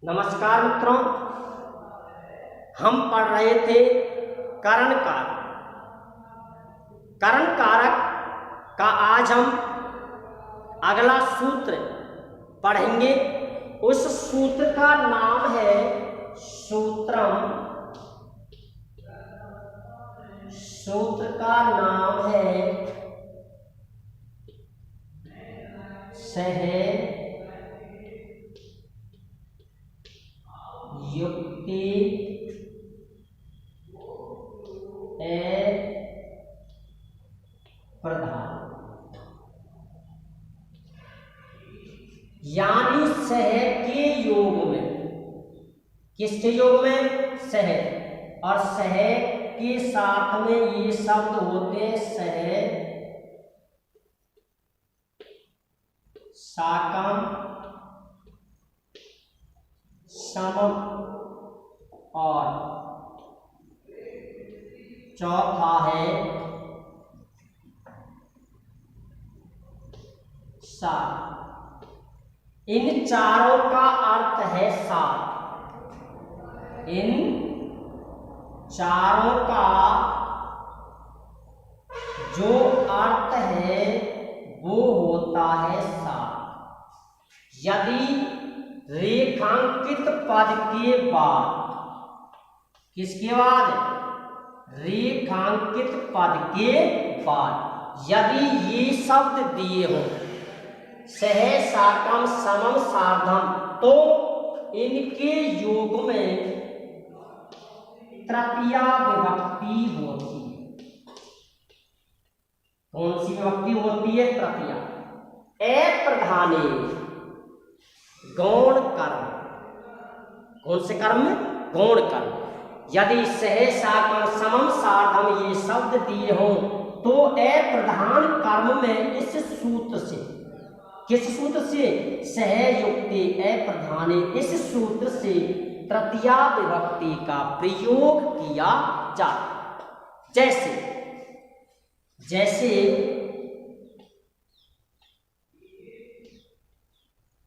नमस्कार मित्रों, हम पढ़ रहे थे करण कारक। करण कारक का आज हम अगला सूत्र पढ़ेंगे। उस सूत्र का नाम है सूत्रम। सूत्र का नाम है सहयुक्ति प्रधान, यानी सह के योग में। किसके योग में? सह। और सह के साथ में ये शब्द होते हैं सह, साकम, समम और चौथा है साथ। इन चारों का अर्थ है साथ। इन चारों का जो अर्थ है वो होता है साथ। यदि रेखांकित पद के बाद, किसके बाद? रेखांकित पद के बाद यदि ये शब्द दिए हो सह, साकम, समम, सार्धम, तो इनके योग में तृतीया विभक्ति होती है। कौन सी विभक्ति होती है? तृतीया। अप्रधाने गौण कर्म। कौन से कर्म में? गौण कर्म। यदि सह, साकम, समम, सार्धम ये शब्द दिए हों तो अप्रधान कर्म में इस सूत्र से, किस सूत्र से? सहयुक्ति अप्रधाने, इस सूत्र से तृतीया विभक्ति का प्रयोग किया जाता। जैसे जैसे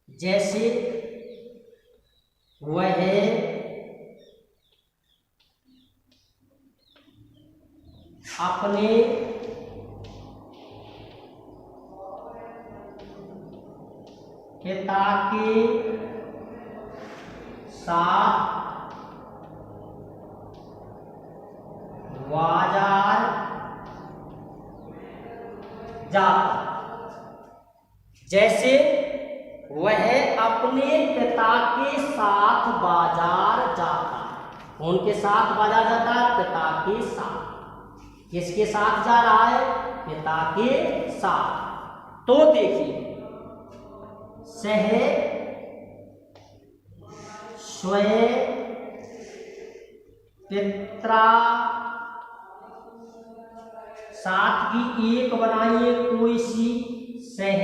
जैसे वह अपने पिता के साथ बाजार जाता। जैसे वह अपने पिता के साथ बाजार जाता। कौन के साथ बाजार जाता है? पिता के साथ। किसके साथ जा रहा है? पिता के साथ। तो देखिए, सह, स्वयं, पित्रा, साथ की एक बनाइए कोई सी, सह,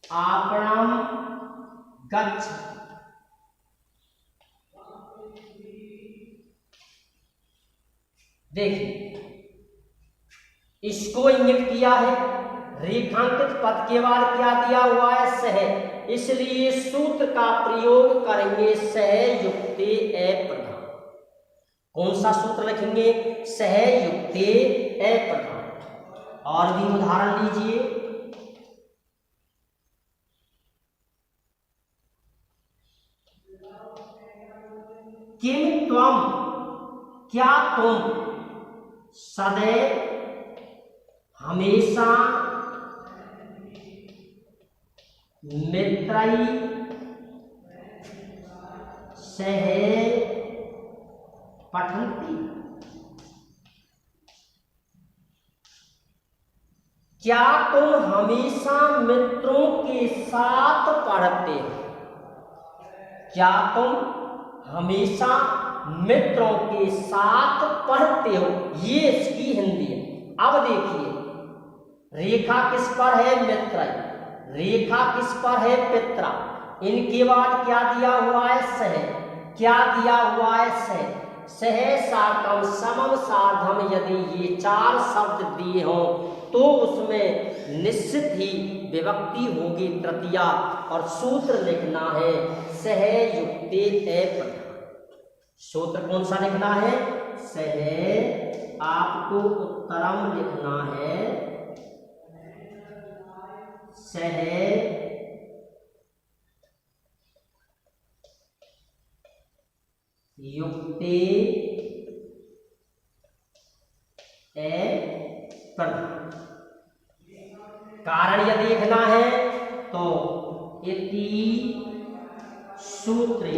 आपणम, गच्छ। देखिए, इसको इंगित किया है। रेखांकित पद के बाद क्या दिया हुआ है? सह। इसलिए सूत्र का प्रयोग करेंगे सहयुक्ते अप्रधान। कौन सा सूत्र लिखेंगे? सहयुक्ते अप्रधान। और भी उदाहरण लीजिए। किम त्वम, क्या तुम, सदैव, हमेशा, मित्रई, सह, पठन्ति। क्या तुम हमेशा मित्रों के साथ पढ़ते हो? क्या तुम हमेशा मित्रों के साथ पढ़ते हो? ये इसकी हिंदी है। अब देखिए, रेखा किस पर है? मित्र। रेखा किस पर है? पित्रा। इनके बाद क्या दिया हुआ है? सह। क्या दिया हुआ है? सह, साकम, समम, सार्धम। यदि ये चार शब्द दिए हों तो उसमें निश्चित ही विभक्ति होगी तृतीया, और सूत्र लिखना है सह युक्ते ए प्रधान। सूत्र कौन सा लिखना है? सह, आपको उत्तरम लिखना है सह युक्ते ए प्रधान। कारण यदि लिखना है तो इति सूत्रे,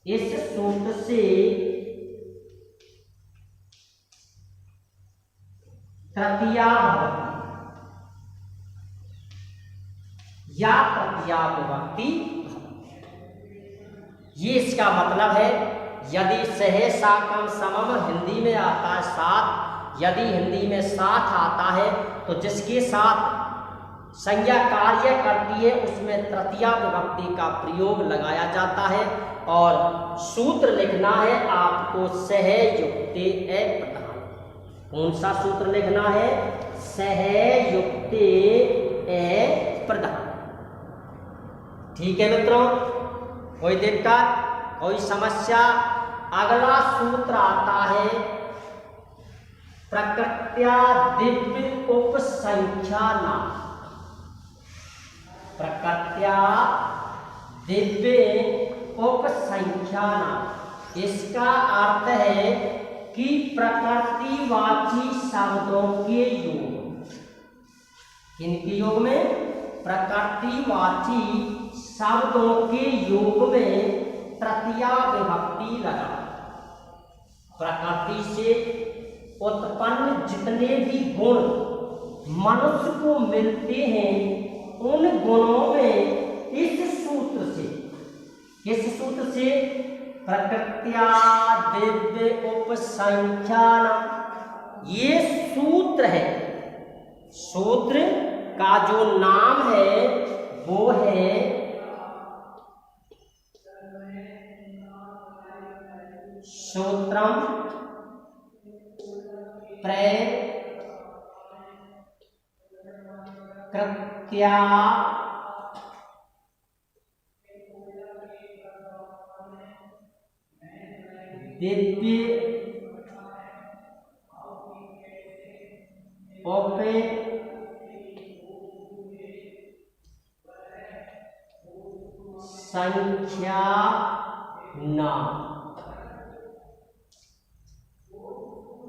इस सूत्र से तृतीया भवति या तृतीया विभक्ति। ये इसका मतलब है। यदि सह साकम समम हिंदी में आता है साथ, यदि हिंदी में साथ आता है तो जिसके साथ संज्ञा कार्य करती है उसमें तृतीया विभक्ति का प्रयोग लगाया जाता है। और सूत्र लिखना है आपको सह युक्ते ए प्रधान। कौन सा सूत्र लिखना है? सह युक्ते ए प्रधान। ठीक है मित्रों, कोई दिक्कत, कोई समस्या? अगला सूत्र आता है प्रकृत्या दिव्य उपसंख्याना। प्रकृत्या दिव्य उपसंख्याना, इसका अर्थ है कि प्रकृतिवाची शब्दों के योग। किनके योग में? प्रकृतिवाची शब्दों के योग में तृतीया विभक्ति लगा। प्रकृति से उत्पन्न जितने भी गुण मनुष्य को मिलते हैं उन गुणों में इस सूत्र से, किस सूत्र से? प्रकृत्या दिव्य उपसंख्यान, ये सूत्र है। सूत्र का जो नाम है वो है सूत्रम प्रकृत्या दिव्य उपसंख्याना।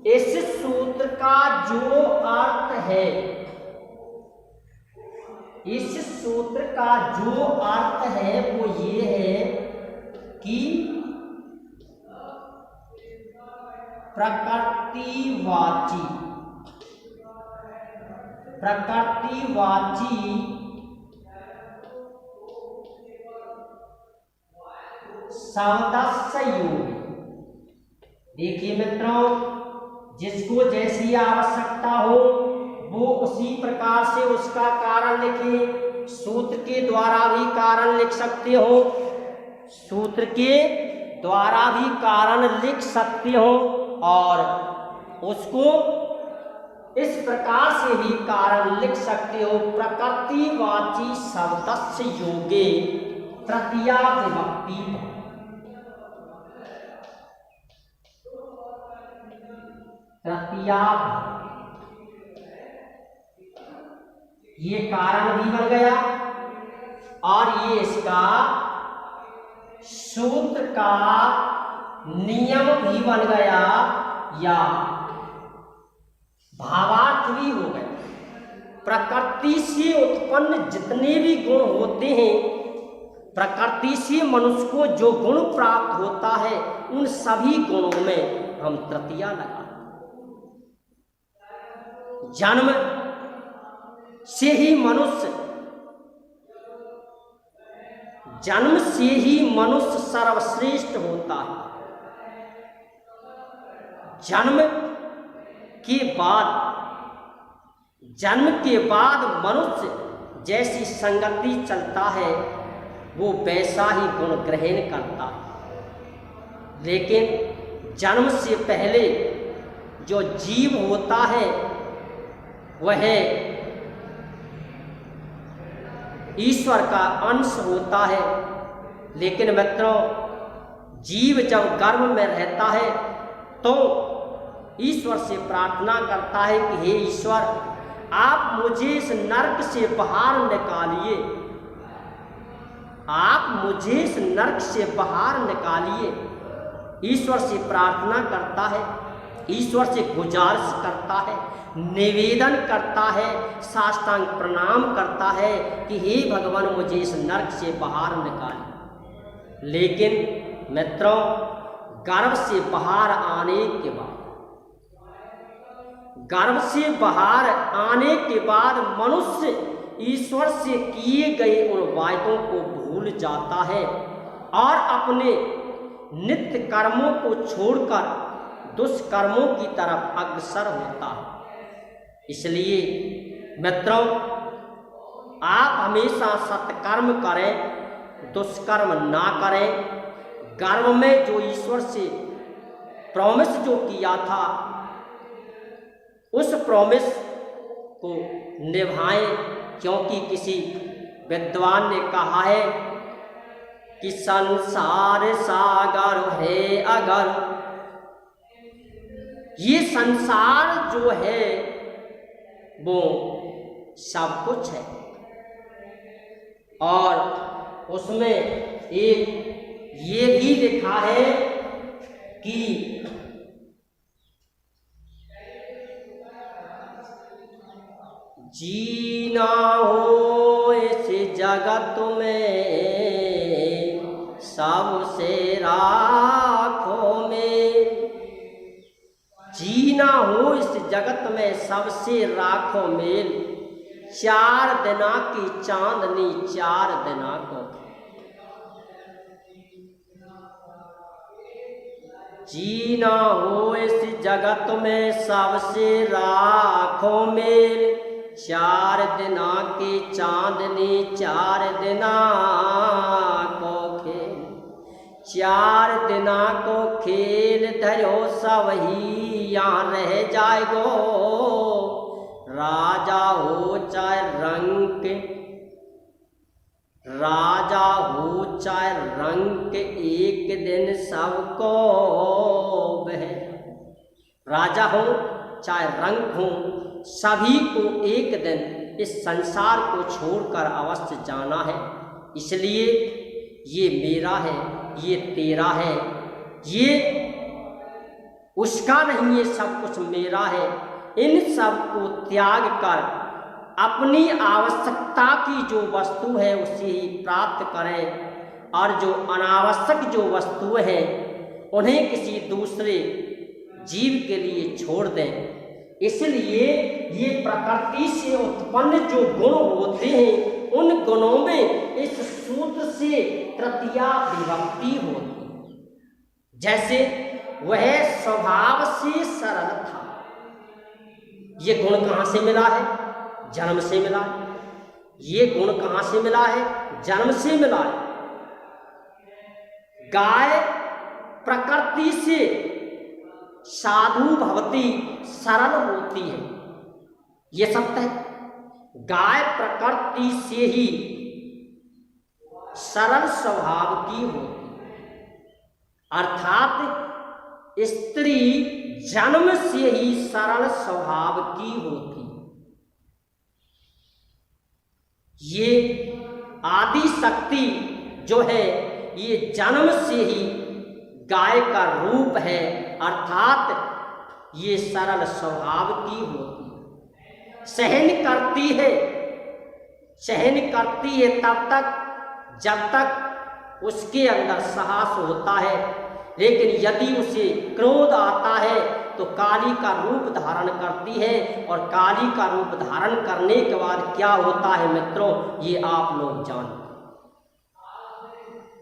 इस सूत्र का जो अर्थ है, इस सूत्र का जो अर्थ है वो ये है कि प्रकृतिवाची शब्दस्य योग। देखिए मित्रों, जिसको जैसी आवश्यकता हो वो उसी प्रकार से उसका कारण लिखे। सूत्र के द्वारा भी कारण लिख सकते हो, सूत्र के द्वारा भी कारण लिख सकते हो, और उसको इस प्रकार से भी कारण लिख सकते हो। प्रकृतिवाची शब्दस्य योगे तृतीया विभक्ति। तृतीया, ये कारण भी बन गया और ये इसका सूत्र का नियम भी बन गया या भावार्थ भी हो गया। प्रकृति से उत्पन्न जितने भी गुण होते हैं, प्रकृति से मनुष्य को जो गुण प्राप्त होता है उन सभी गुणों में हम तृतीया लगा। जन्म से ही मनुष्य सर्वश्रेष्ठ होता है। जन्म के बाद मनुष्य जैसी संगति चलता है वो वैसा ही गुण ग्रहण करता है। लेकिन जन्म से पहले जो जीव होता है वह ईश्वर का अंश होता है। लेकिन मित्रों, जीव जब गर्भ में रहता है तो ईश्वर से प्रार्थना करता है कि हे ईश्वर, आप मुझे इस नरक से बाहर निकालिए, आप मुझे इस नरक से बाहर निकालिए। ईश्वर से प्रार्थना करता है, ईश्वर से गुजारिश करता है, निवेदन करता है, साष्टांग प्रणाम करता है कि हे भगवान, मुझे इस नरक से बाहर निकालिए। लेकिन मित्रों, गर्भ से बाहर आने के बाद, गर्भ से बाहर आने के बाद मनुष्य ईश्वर से किए गए उन वायदों को भूल जाता है और अपने नित्य कर्मों को छोड़कर दुष्कर्मों की तरफ अग्रसर होता है। इसलिए मित्रों, आप हमेशा सत्कर्म करें, दुष्कर्म ना करें। गर्भ में जो ईश्वर से प्रॉमिस जो किया था, उस प्रॉमिस को निभाएं, क्योंकि किसी विद्वान ने कहा है कि संसार सागर है अगर, ये संसार जो है वो सब कुछ है और उसमें एक ये भी लिखा है कि जीना हो इस जगत में सबसे राखो में, जीना हो इस जगत में सबसे राखो मेल, 4 दिना की चांदनी 4 दिना को। जीना हो इस जगत में सबसे राखो मेल, 4 दिना की चांदनी 4 दिना को खेल, 4 दिना को खेल धरो सब ही यहाँ रह जाएगो। राजा हो चाहे रंग, राजा हो चाहे रंग, एक दिन सबको बह, राजा हो चाहे रंग हो, सभी को एक दिन इस संसार को छोड़कर अवश्य जाना है। इसलिए ये मेरा है, ये तेरा है, ये उसका नहीं, ये सब कुछ मेरा है। इन सब को त्याग कर अपनी आवश्यकता की जो वस्तु है उसे ही प्राप्त करें और जो अनावश्यक जो वस्तुएं हैं उन्हें किसी दूसरे जीव के लिए छोड़ दें। इसलिए ये प्रकृति से उत्पन्न जो गुण होते हैं उन गुणों में इस सूत्र से तृतीया विभक्ति होती है। जैसे वह स्वभाव से सरल था, ये गुण कहाँ से मिला है? जन्म से मिला है। ये गुण कहाँ से मिला है? जन्म से मिला है। गाय प्रकृति से साधु भवती, सरल होती है, ये सत्य है। गाय प्रकृति से ही सरल स्वभाव की होती है, अर्थात स्त्री जन्म से ही सरल स्वभाव की होती। ये आदि शक्ति जो है ये जन्म से ही गाय का रूप है, अर्थात ये सरल स्वभाव की होती है। सहन करती है तब तक जब तक उसके अंदर साहस होता है, लेकिन यदि उसे क्रोध आता है तो काली का रूप धारण करती है, और काली का रूप धारण करने के बाद क्या होता है मित्रों, ये आप लोग जानते हैं।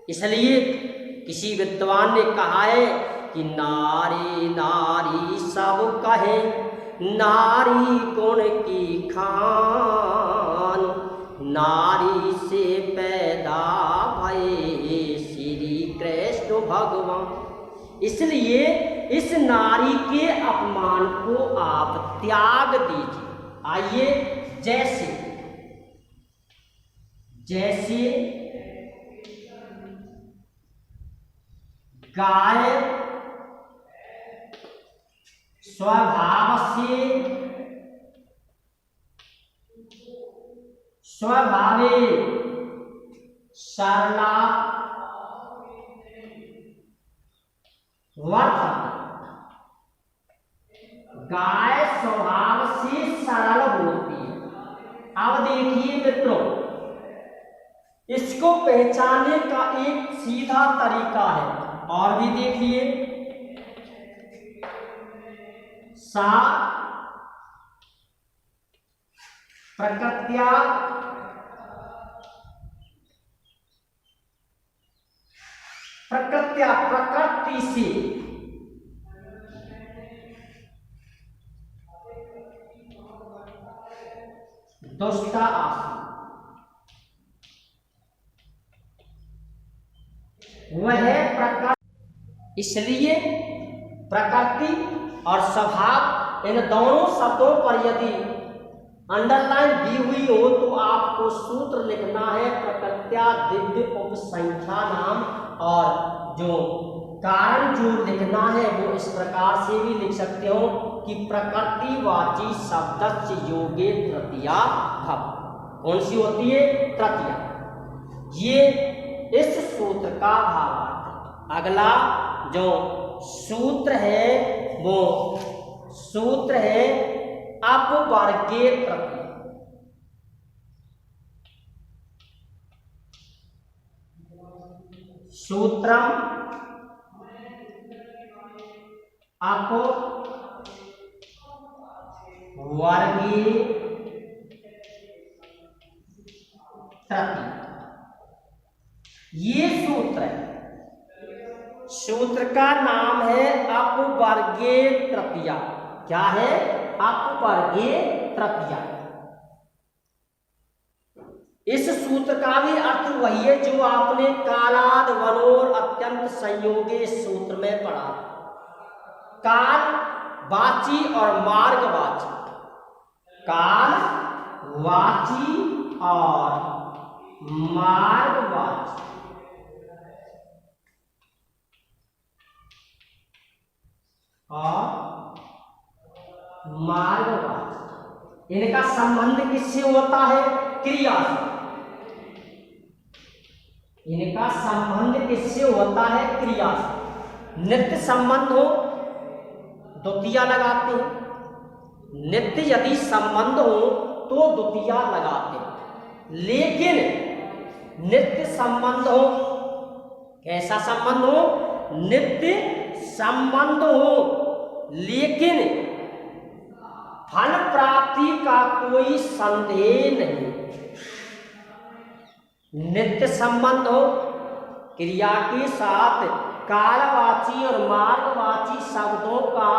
इसलिए किसी विद्वान ने कहा है कि नारी नारी सब कहे, नारी गुण की खान, नारी से पैदा भये श्री कृष्ण भगवान। इसलिए इस नारी के अपमान को आप त्याग दीजिए। आइए, जैसे जैसे गाय स्वभाव से स्वभावे सरला वर्तते, गाय स्वभाव से सरल होती है। अब देखिए मित्रों, इसको पहचानने का एक सीधा तरीका है, और भी देखिए, सा प्रकृत्या प्रकृति से दुष्टा आसी, वह प्रकृति। इसलिए प्रकृति और स्वभाव, इन दोनों शब्दों पर यदि अंडरलाइन दी हुई हो तो आपको सूत्र लिखना है प्रकृत्या दिव्य उपसंख्या नाम, और जो कारण जो लिखना है वो इस प्रकार से भी लिख सकते हो कि प्रकृतिवाची शब्दस्य योगे तृतीया भव। कौन सी होती है? तृतीया। ये इस सूत्र का भावार्थ। अगला जो सूत्र है वो सूत्र है अपवर्गीय तृतीया। सूत्रम अपवर्गीय तृतीया, ये सूत्र है। सूत्र का नाम है अपवर्गीय तृतीया। क्या है? अपवर्गीय तृतीया। इस सूत्र का भी अर्थ वही है जो आपने कालाद वनोर अत्यंत संयोगे सूत्र में पढ़ा। काल वाची और मार्ग वाची, काल वाची और मार्ग वाची, मार्गवाची, इनका संबंध किससे होता है? क्रिया से। इनका संबंध किससे होता है? क्रिया से। नित्य संबंध हो द्वितीया लगाते हैं, नित्य यदि संबंध हो तो द्वितीया लगाते हैं। लेकिन नित्य संबंध हो, कैसा संबंध हो? नित्य संबंध हो, लेकिन फल प्राप्ति का कोई संदेह नहीं। नित्य संबंध हो, क्रिया के साथ कालवाची और मार्गवाची शब्दों का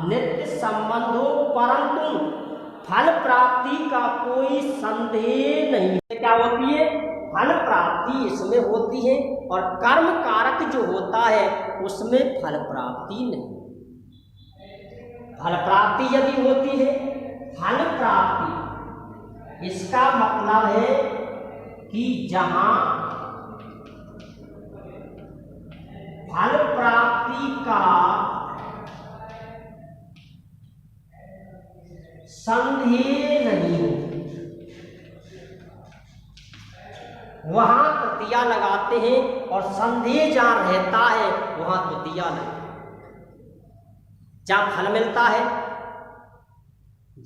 नित्य संबंध हो, परंतु फल प्राप्ति का कोई संदेह नहीं। क्या होती है? फल प्राप्ति इसमें होती है, और कर्म कारक जो होता है उसमें फल प्राप्ति नहीं। फल प्राप्ति यदि होती है, फल प्राप्ति, इसका मतलब है कि जहां फल प्राप्ति का संदेह नहीं हो, वहां तृतीया लगाते हैं, और संदेह जहां रहता है वहां तृतीया लगता है। जहां फल मिलता है,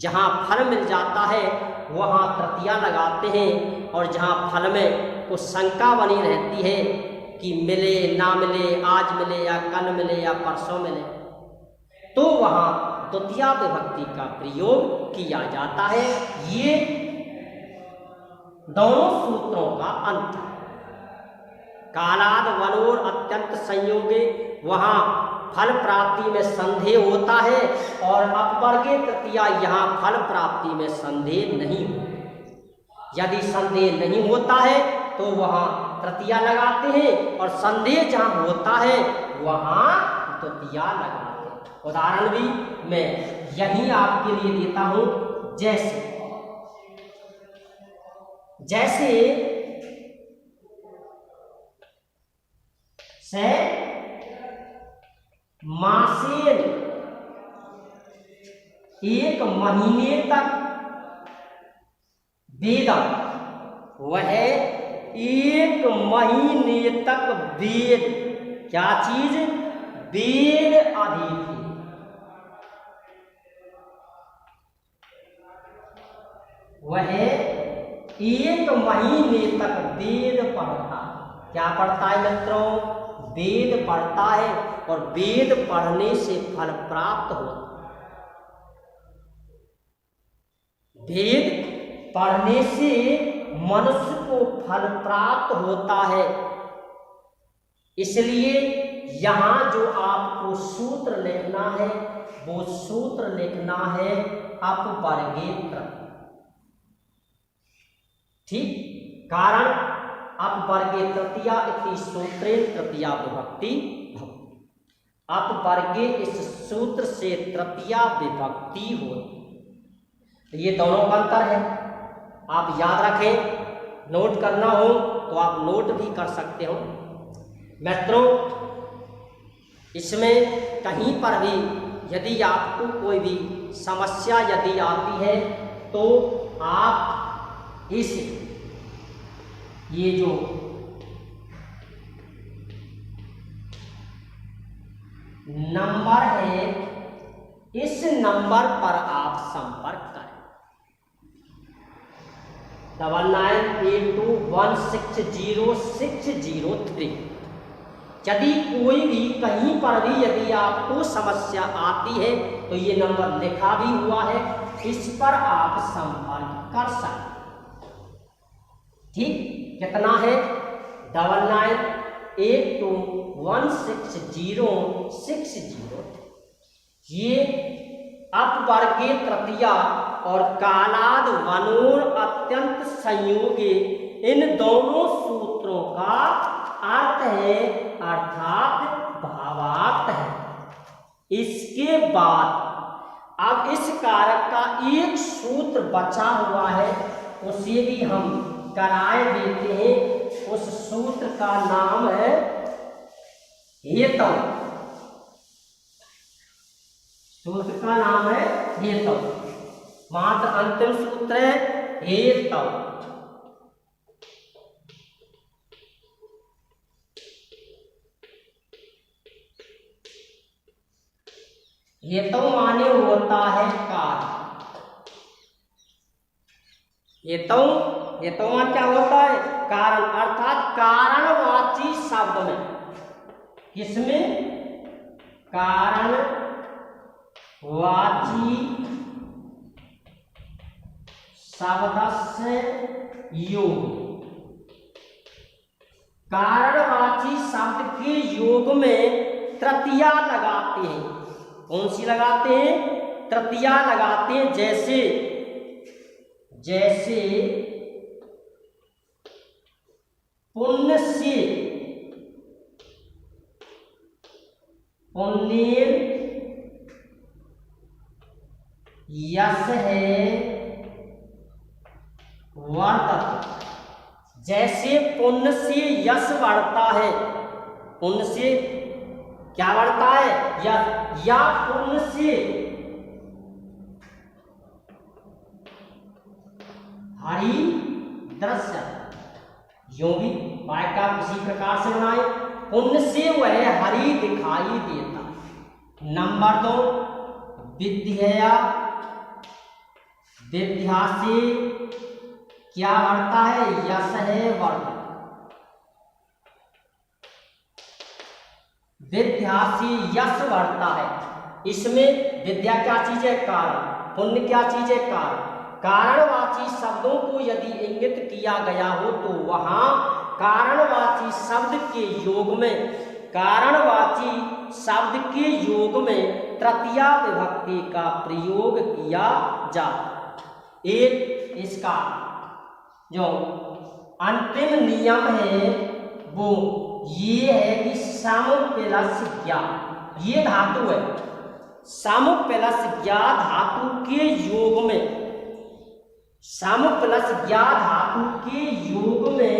जहां फल मिल जाता है वहां तृतीया लगाते हैं, और जहां फल में कुछ शंका बनी रहती है कि मिले ना मिले, आज मिले या कल मिले या परसों मिले, तो वहां द्वितीया विभक्ति का प्रयोग किया जाता है। ये दोनों सूत्रों का अंत है। कालाद वनोर अत्यंत संयोगे, वहां फल प्राप्ति में संदेह होता है, और अपवर्गीय तृतीया यहाँ फल प्राप्ति में संदेह नहीं होता। यदि संदेह नहीं होता है तो वहां तृतीया लगाते हैं, और संदेह जहां होता है वहां तृतीया लगाते हैं। उदाहरण भी मैं यही आपके लिए देता हूं। जैसे जैसे से मासेन एक महीने तक वेदम, वह एक महीने तक वेद, क्या चीज, वेद अधीन थी। वह एक महीने तक वेद पढ़ता। क्या पढ़ता है मित्रों? वेद पढ़ता है, और वेद पढ़ने से फल प्राप्त होता है। वेद पढ़ने से मनुष्य को फल प्राप्त होता है। इसलिए यहां जो आपको सूत्र लिखना है, वो सूत्र लिखना है अपवर्गेत्र। ठीक, कारण अपवर्गे तृतीया इति सूत्रे तृतीया विभक्ति भवति। अपवर्गे इस सूत्र से तृतीया विभक्ति होती। ये दोनों का अंतर है, आप याद रखें। नोट करना हो तो आप नोट भी कर सकते हो मित्रों। इसमें कहीं पर भी यदि आपको कोई भी समस्या यदि आती है तो आप इस ये जो नंबर है, इस नंबर पर आप संपर्क करें। 9982160603। यदि कोई भी कहीं पर भी यदि आपको समस्या आती है तो ये नंबर लिखा भी हुआ है, इस पर आप संपर्क कर सकते। ठीक, कितना है? 9982160603। ये अपवर्गे तृतीया और कालाद वनोर अत्यंत संयोगी, इन दोनों सूत्रों का अर्थ है, अर्थात भावार्थ है। इसके बाद अब इस कारक का एक सूत्र बचा हुआ है, उसे भी हम कराए देते हैं। उस सूत्र का नाम है हेतु। सूत्र का नाम है हेतु, मात्र अंतिम सूत्र है हेतु। हेतु माने होता है कारण। हेतु मान क्या होता है? कारण, अर्थात कारणवाची शब्द में, किसमें? कारणवाची शब्दस्य योग। कारणवाची शब्द के योग में तृतीया लगाते हैं। कौन सी लगाते हैं? तृतीया लगाते हैं। जैसे जैसे पुण्य से, पुण्य यश है वर्धत। जैसे पुण्य से यश बढ़ता है, पुण्य से क्या बढ़ता है? यश, या पुण्य से हरि दृश्य। यूं भी वाक्य किसी प्रकार से बनाए, पुण्य से वह हरि दिखाई देता। नंबर 2, विद्या, विद्या से क्या बढ़ता है? यश है वर्धन। विद्या से यश बढ़ता है। इसमें विद्या क्या चीज है? कारण। पुण्य क्या चीज है? कारण। कारणवाची शब्दों को यदि इंगित किया गया हो तो वहां कारणवाची शब्द के योग में, कारणवाची शब्द के योग में तृतीया विभक्ति का प्रयोग किया जाता। एक इसका जो अंतिम नियम है वो ये है कि सम प्लस ज्ञा, ये धातु है। सम प्लस ज्ञा धातु के योग में, सम प्लस ज्ञा धातु के योग में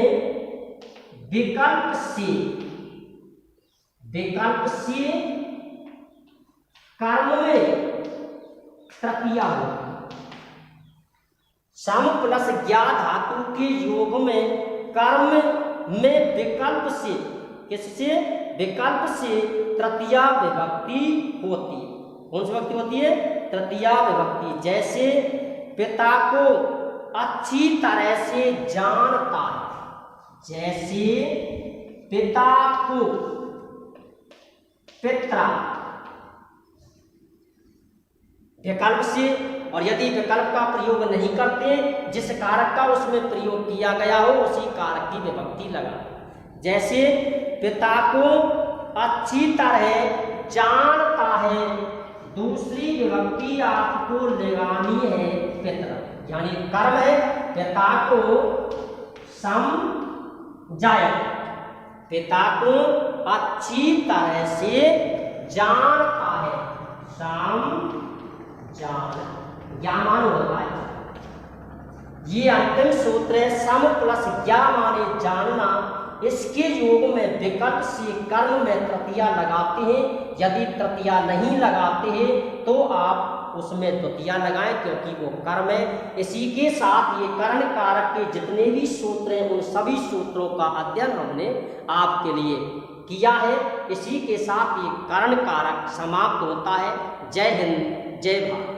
विकल्प से कर्म में तृतीया होगी। सम प्लस ज्ञा धातु के योग में कर्म में विकल्प से, किससे? विकल्प से तृतीया विभक्ति होती। कौन सी विभक्ति होती है? तृतीया विभक्ति। जैसे पिता को अच्छी तरह से जानता है, जैसे पिता को पित्रा विकल्प से। और यदि विकल्प का प्रयोग नहीं करते, जिस कारक का उसमें प्रयोग किया गया हो उसी कारक की विभक्ति लगा। जैसे पिता को अच्छी तरह जानता है, दूसरी विभक्ति आपको लगानी है पितरा, यानी कर्म है पिता को समझाया, पिता को अच्छी तरह से जानता है, ज्ञान होता है। ये अंतिम सूत्र है, सम प्लस ज्ञा माने जानना। इसके योग में विकल्प से कर्म में तृतीया लगाते हैं। यदि तृतीया नहीं लगाते हैं तो आप उसमें द्वितीया लगाएं, क्योंकि वो कर्म है। इसी के साथ ये कर्ण कारक के जितने भी सूत्र हैं उन सभी सूत्रों का अध्ययन हमने आपके लिए किया है। इसी के साथ ये कर्ण कारक समाप्त होता है। जय हिंद, जय भारत।